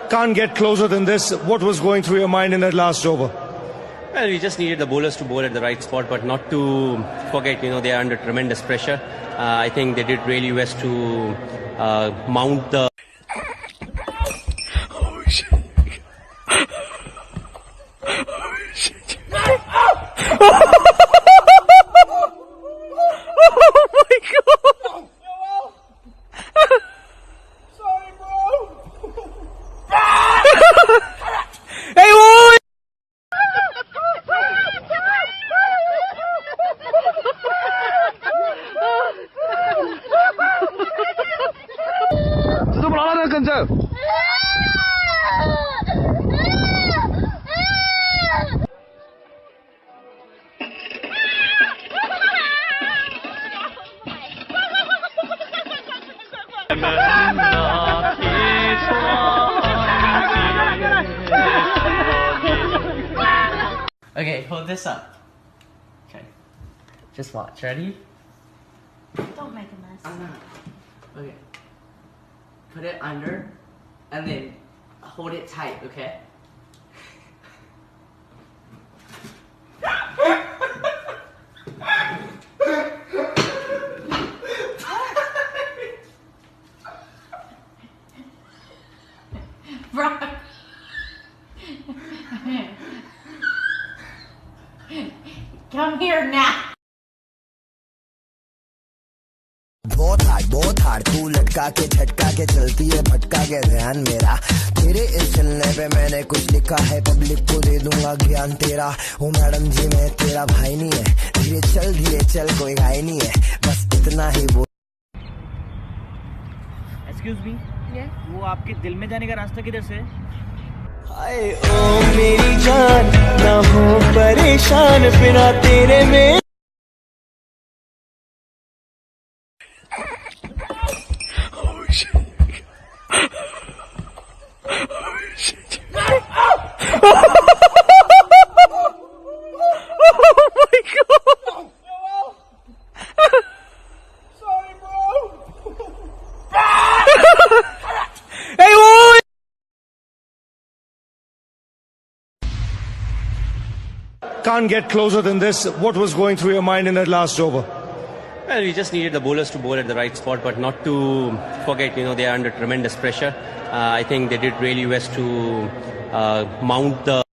Can't get closer than this. What was going through your mind in that last over? Well, we just needed the bowlers to bowl at the right spot, but not to forget, they are under tremendous pressure. I think they did really best to mount the... Oh, shit. Oh, shit. Oh, my God. Sorry, bro. Hey, boy. तू बुला रहा है Kanjar Okay, hold this up. Okay. Just watch. Ready? Don't make a mess. I'm not. Okay. Put it under and then hold it tight, okay? Brock. Come here now. बहुत hard तू लटका के झटका के चलती है भटका के ध्यान मेरा तेरे इस चलने पे मैंने कुछ लिखा है पब्लिक को दे दूंगा ज्ञान तेरा ओ मैडम जी मैं तेरा भाई नहीं है धीरे चल कोई घाई नहीं है बस इतना ही वो एक्सक्यूज मी वो आपके दिल में जाने का रास्ता किधर से? हाय ओ मेरी जान ना हो परेशान बिना तेरे में Oh, shit. Oh, shit. Oh, my God. Sorry, bro. Hey, boy. Can't get closer than this. What was going through your mind in that last over? Well, we just needed the bowlers to bowl at the right spot, but not to forget, they are under tremendous pressure. I think they did really best to mount the...